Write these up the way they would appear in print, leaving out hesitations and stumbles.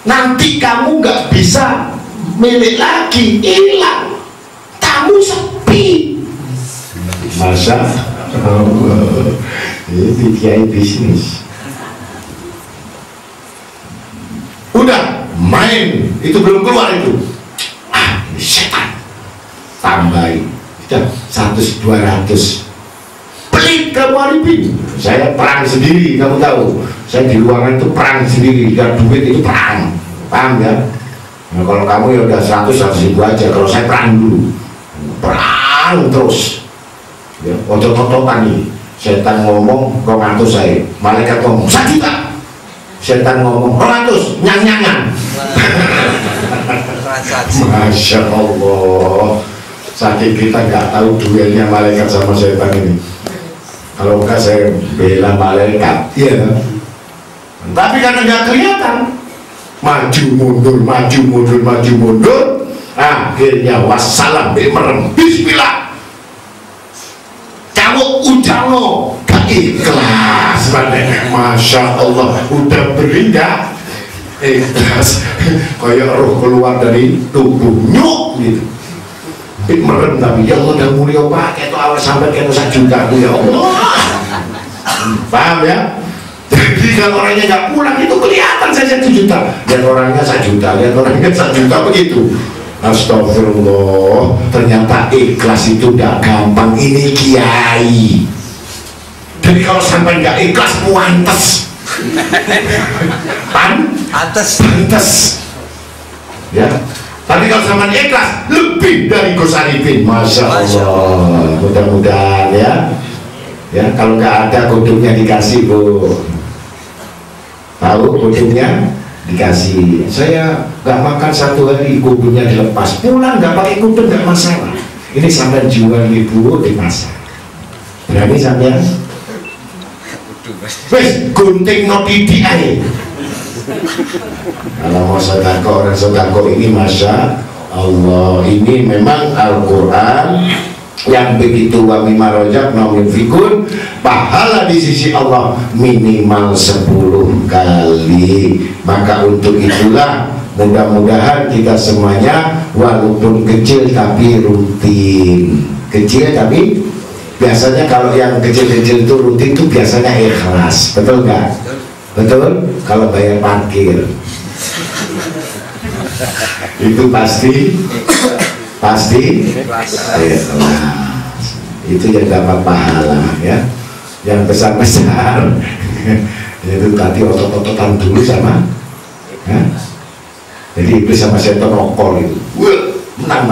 nanti kamu nggak bisa milik lagi, hilang, kamu sepi. Masa ini kiai bisnis. Udah main, itu belum keluar itu. Ini setan. Tambahin, udah 100-200. Pelit kamu Arifin. Saya perang sendiri, kamu tahu. Saya di ruangan itu perang sendiri, gak duit itu perang. Paham ya? Nah, kalau kamu ya udah 100-100 ribu aja. Kalau saya perang dulu, perang terus. Ya, otot-ototan nih. Setan ngomong, 200 saya. Malaikat ngomong, 1 juta. Setan ngomong, 200, nyang-nyangan. Masya Allah. Saking kita nggak tahu duelnya malaikat sama setan ini. Kalau enggak saya bela malaikat, iya. Tapi karena nggak kelihatan, maju mundur, maju mundur, maju mundur, akhirnya wassalam, merem, bismillah. Kamu ujalo, gak ikhlas, masya Allah, udah berindah, ikhlas, kayak roh keluar dari tubuh, nyuk gitu. Merem tapi ya Allah udah mulia pakai itu awal sampai kena 1 juta ya Allah. Paham ya? Jadi kalau orangnya nggak pulang itu kelihatan saja 1 juta, dan orangnya 1 juta, dan orangnya 1 juta begitu. Astagfirullah, ternyata ikhlas itu udah gampang. Ini kiai. Jadi kalau sampai nggak ikhlas pantes. Pantes. Ya. Tapi kalau sama ikhlas lebih dari Gus Arifin, masya Allah. Mudah-mudahan ya. Ya kalau nggak ada kudungnya dikasih Bu. Tahu kudungnya dikasih. Saya nggak makan 1 hari kudungnya dilepas. Pulang nggak pakai kudung nggak masalah. Ini sampai jual Ibu di pasar. Berani sampai? Wes gunting no titik aja. Kalau mau sodako, orang sodako ini masya Allah, ini memang Al-Quran yang begitu wa mimma razaqnahum yunfikun, pahala di sisi Allah minimal 10 kali. Maka untuk itulah mudah-mudahan kita semuanya walaupun kecil tapi rutin. Kecil tapi biasanya kalau yang kecil-kecil itu rutin itu biasanya ikhlas, betul nggak? Betul? Kalau bayar parkir itu pasti itu yang dapat pahala ya. Yang besar-besar itu tadi otot-ototan dulu sama ya? Jadi iblis sama setan rokol itu. Menang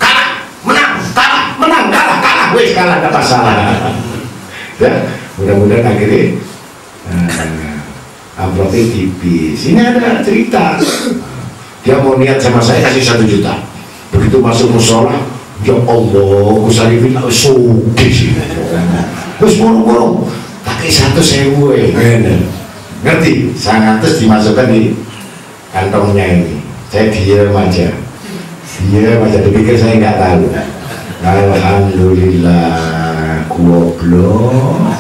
kalah, wes kalah, nggak masalah ya. Mudah-mudahan akhirnya amplopnya tipis. Ini ada cerita, dia mau niat sama saya kasih 1 juta. Begitu masuk musola, ya Allah, Gus Arifin sugih sih. Terus burung-burung pakai 1.000 ngerti? 100 dimasukkan di kantongnya ini. Saya diam aja, dipikir saya nggak tahu. Alhamdulillah, goblok.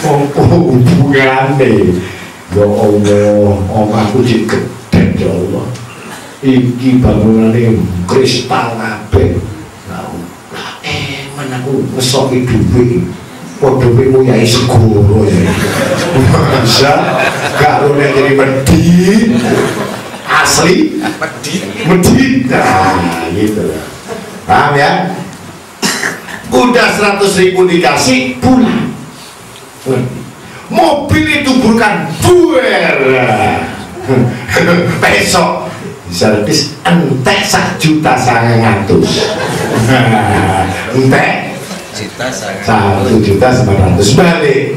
Hubungannya ya Allah, aku digedek ya Allah. Iki bangunannya kristal kabeh. Eman aku ngesoki duwe. Kok duwemu yai segoro ya. Masa karo nek jadi medit. Asli medit. Nah, gitu. Paham ya? Udah 100.000 dikasih, pulang. Mobil itu bukan buer. Besok servis entek 1.900.000. Entek 1.900.000 balik.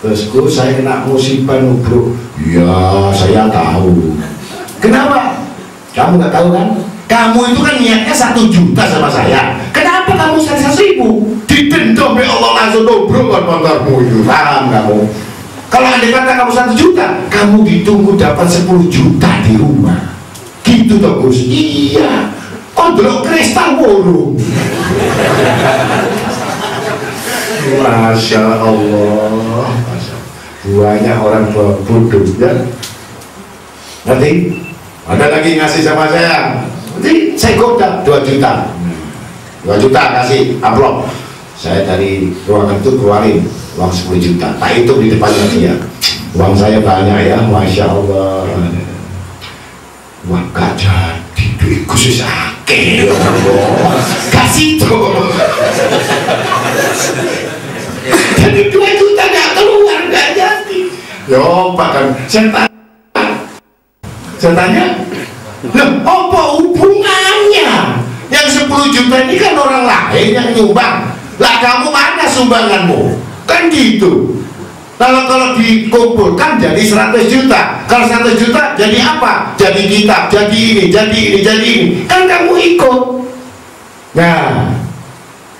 Terus saya kena musibah nubruk. Ya saya tahu. Kenapa? Kamu nggak tahu kan? Kamu itu kan niatnya 1 juta sama saya. Kenapa kamu 100.000? Didenda oleh Allah langsung nubruk kan motormu itu. Paham kamu? Kalau andai kata kamu 1 juta, kamu ditunggu dapat 10 juta di rumah. Gitu toh Gus? Iya. Kodrok kristal burung. Masya Allah. Banyak orang tua bodoh ya. Nanti ada lagi ngasih sama saya, nanti saya goda 2 juta 2 juta kasih amplop. Saya dari ruangan itu keluarin uang 10 juta, tak hitung di depannya dia. Uang saya banyak ya, Masya Allah. Wah gak jadi, duit khusus akeh ya Allah, kasih itu. Jadi 2 juta gak keluar, gak jadi. Yo bahkan saya tanya, loh apa hubungannya? Yang 10 juta ini kan orang lain yang nyumbang. Lah kamu mana sumbanganmu? Kan gitu. Kalau dikumpulkan jadi 100 juta. Kalau 100 juta jadi apa? Jadi kitab, jadi ini, jadi ini, jadi ini. Kan kamu ikut. Nah,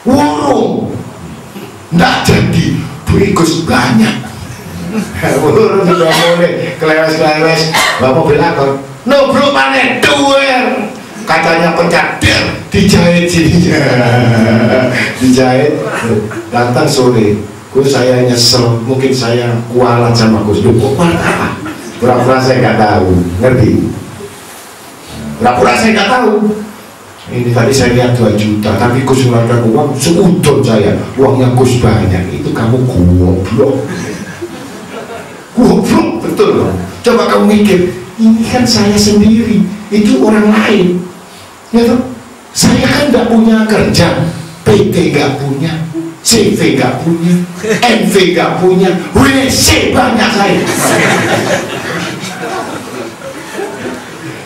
wurung nggak jadi, ikut banyak. Wurung sudah mulai kelewes-kelewes. Bapak bilang, no bro mana duer. Katanya pecah, dijahit sininya, dijahit. Datang sore, Gus saya nyesel, mungkin saya kualat sama Gus. Duh, kok kualat apa? Pura-pura saya nggak tahu, ngerti? Pura-pura saya nggak tahu. Ini tadi saya lihat 2 juta, tapi Gus mengeluarkan uang seudon saya, uangnya Gus banyak. Itu kamu goblok, goblok betul loh. Coba kamu mikir, ini kan saya sendiri, itu orang lain. Ya toh, saya kan nggak punya kerja, PT nggak punya, CV nggak punya, MV nggak punya, WC banyak saya.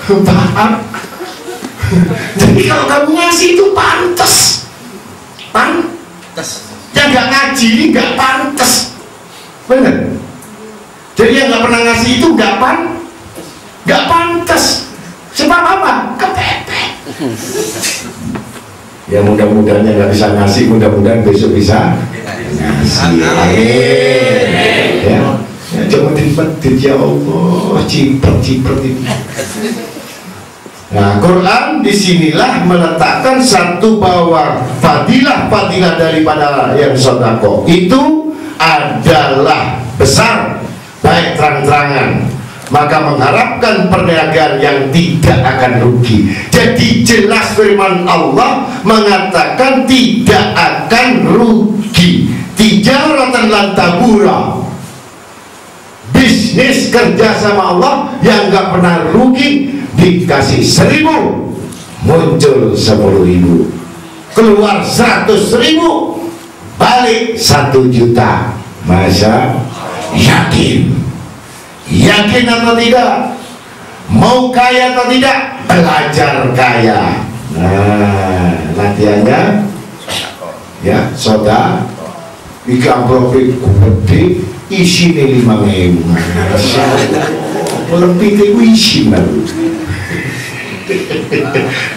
Paham? Jadi kalau kamu ngasih itu pantas, yang nggak ngaji ini nggak pantas, bener. Jadi yang nggak pernah ngasih itu nggak pantas. Sebab apa? Kepepet. Ya mudah-mudahan yang nggak bisa ngasih, mudah-mudahan besok bisa ngasih. Amin. Ya, jangan dipedit ya Allah, cipret ini. Nah, Quran disinilah meletakkan satu bahwa fadilah daripada yang sedekah itu adalah besar, baik terang-terangan. Maka mengharapkan perniagaan yang tidak akan rugi. Jadi jelas firman Allah mengatakan tidak akan rugi. Tijaratan lan tabura, bisnis kerja sama Allah yang gak pernah rugi. Dikasih 1000 muncul 10.000, keluar 100.000, balik 1 juta. Masa yakin atau tidak? Mau kaya atau tidak? Belajar kaya. Nah, latihannya ya soda iki amplop gede isine 5.000. Lebih ke isi baru.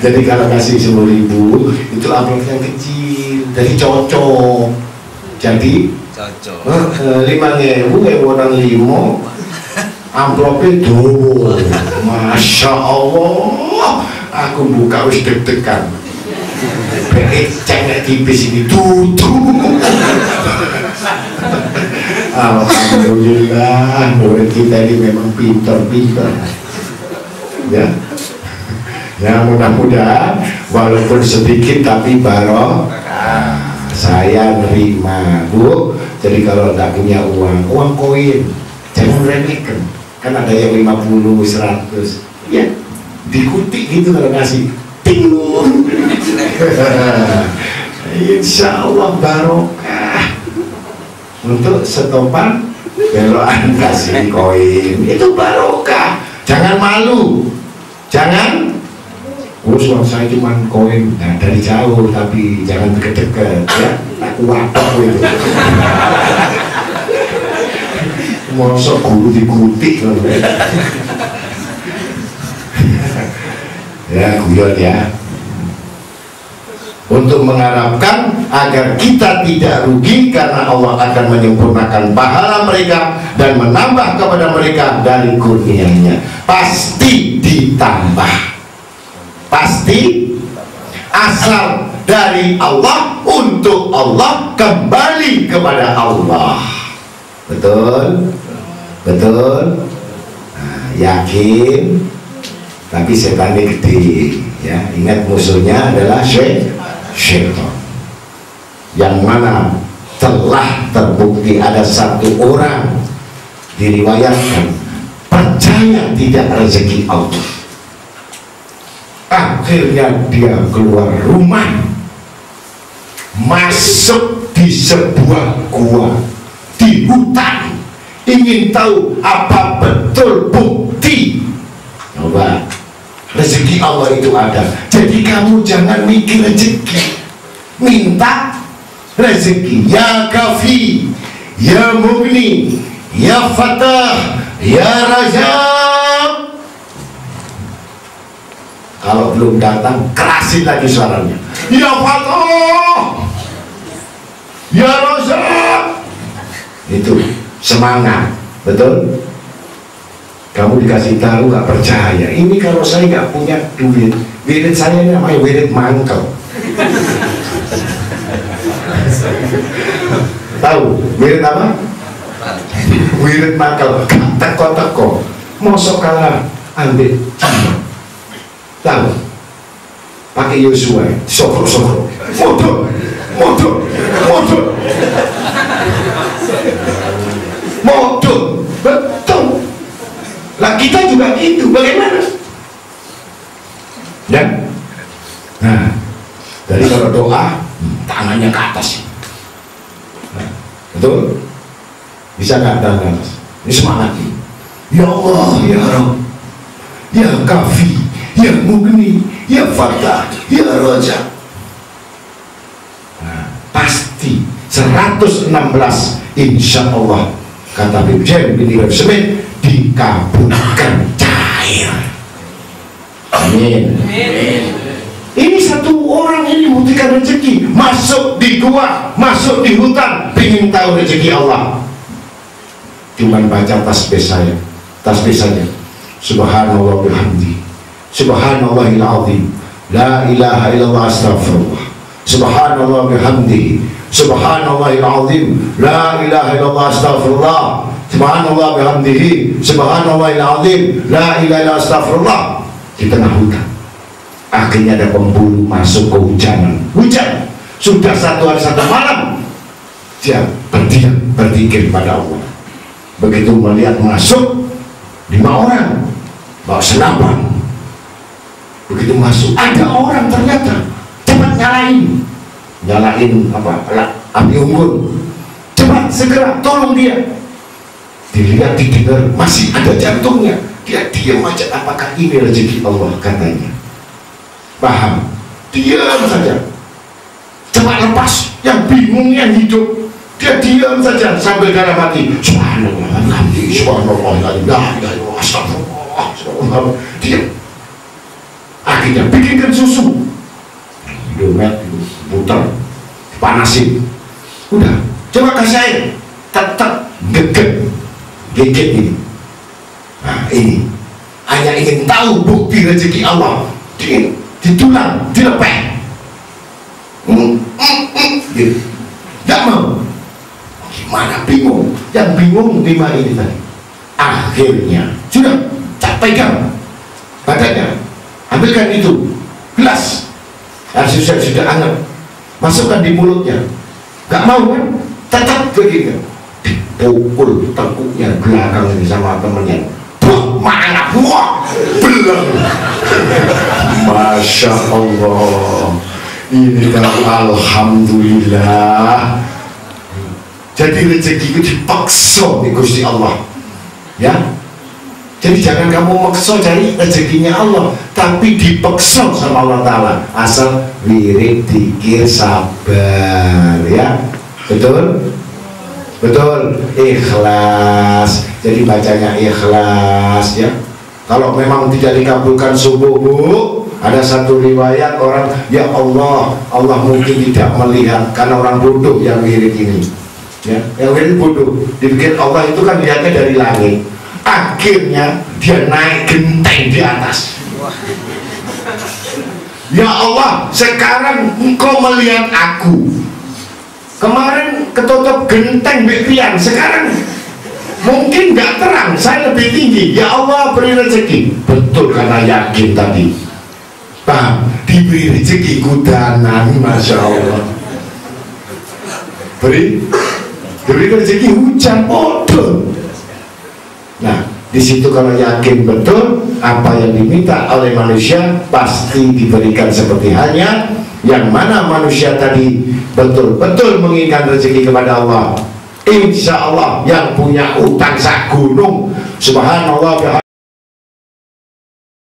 Jadi kalau kasih 10.000 itu amplop yang kecil, jadi cocok. Jadi 5.000 kayak orang 5 amplopnya tuh, Masya Allah, aku buka wis deg-degan. Cengek tipis ini tutup. Alhamdulillah, murid kita ini memang pintar-pintar. Ya, ya mudah-mudahan walaupun sedikit tapi barokah. Saya nerima Bu. Jadi kalau tidak punya uang koin, jangan remehkan. Kan ada yang 50, 100, ya dikutik gitu kalau ngasih ting. Insya Allah barokah. Untuk setopan belokan kasih koin itu barokah. Jangan malu, jangan uang saya cuma koin. Nah, dari jauh tapi jangan deket-deket ya, aku watok itu. Mosok guru dikutik loh. Ya guyon ya, untuk mengharapkan agar kita tidak rugi karena Allah akan menyempurnakan pahala mereka dan menambah kepada mereka dari kurnianya. Pasti ditambah, pasti, asal dari Allah, untuk Allah, kembali kepada Allah. Betul? betul. Nah, yakin, tapi setannya gede, ya. Ingat musuhnya adalah syaitan, yang mana telah terbukti ada satu orang diriwayatkan percaya tidak rezeki Allah. Akhirnya dia keluar rumah, masuk di sebuah gua di hutan, ingin tahu apa betul bukti. Coba, rezeki Allah itu ada. Jadi kamu jangan mikir rezeki, minta rezeki. Ya Kafi, ya Mugni, ya Fatah, ya Rajab. Kalau belum datang, kerasin lagi suaranya. Ya Fatah, ya Rajab. Itu semangat, betul. Kamu dikasih tahu nggak percaya. Ini kalau saya nggak punya duit, wirid saya ini namanya wirid mangkel. Tahu wirid apa? Wirid mangkel. Teko-teko. Mosok kalah ambil. Tahu? Pakai Yosua, sokro-sokro. Modul, modul, modul. Modul, betul. Lah kita juga gitu, bagaimana? Ya. Nah, dari kalau doa tangannya ke atas. Nah, betul? Bisa nggak tangan ke atas? Ini semangat nih. Ya Allah, ya Rabb, ya Kafi, ya Mugni, ya Fatah, ya Raja. Nah, pasti 116 insya Allah, kata Brigjen bin Irem Smith, dikabulkan cair. Amin. Ini satu orang ini buktikan rezeki, masuk di gua, masuk di hutan, ingin tahu rezeki Allah. Cuman baca tasbih saja. Subhanallah bihamdi, subhanallahil azim, la ilaha illallah, astagfirullah. Subhanallah bihamdi, subhanallahil azim, la ilaha illallah, astagfirullah. Subhanallah bihamdihi, subhanallahil azim, la ilaha illallah, astagfirullah. Di tengah hutan, akhirnya ada pemburu masuk ke hujan. Sudah satu hari satu malam, dia berdiam, berzikir pada Allah. Begitu melihat masuk 5 orang bawa senapan, begitu masuk ada orang, ternyata cepat nyalain apa, api unggun, cepat segera tolong dia. Dilihat, didengar masih ada jantungnya, dia diam aja. Apakah ini rezeki Allah, katanya. Paham? Diam saja, cepat lepas. Yang bingung yang hidup, dia diam saja sambil darah mati. Subhanallah, subhanallah, astagfirullah. Diam. Akhirnya bikinkan susu, hidupnya putar, panasin. Udah, coba kasih air, tetap geget ini. Nah, ini hanya ingin tahu bukti rezeki Allah. Ditulang, dilepeh. Tidak mau. Gimana, bingung. Yang bingung 5 ini tadi. Akhirnya sudah, tak pegang badannya, ambilkan itu gelas, sudah anget, masukkan di mulutnya. Gak mau kan, tetap begitu. Dipukul tekuknya belakang ini sama temennya. Mana? Wah, belum. Masya Allah. Ini kan alhamdulillah. Jadi rezeki itu dipaksa di Gusti Allah, ya. Jadi jangan kamu maksa cari rezekinya Allah, tapi dipaksa sama Allah Ta'ala. Asal wirid, dikir, sabar, ya. Betul? Betul, ikhlas. Jadi bacanya ikhlas, ya. Kalau memang tidak dikabulkan subuh, ada satu riwayat orang, ya Allah, Allah mungkin tidak melihat karena orang bodoh yang wirid ini, ya. Yang wirid bodoh, dipikir Allah itu kan lihatnya dari langit. Akhirnya dia naik genteng di atas. Ya Allah, sekarang Engkau melihat aku. Kemarin ketutup genteng bekian, sekarang Mungkin nggak terang, saya lebih tinggi. Ya Allah beri rezeki. Betul, karena yakin tadi. Pak, diberi rezeki kudanan, masya Allah. Diberi rezeki hujan bodoh. Nah, di situ kalau yakin betul apa yang diminta oleh manusia pasti diberikan seperti halnya. Yang mana manusia tadi betul-betul menginginkan rezeki kepada Allah, insya Allah yang punya utang sak gunung, subhanallah.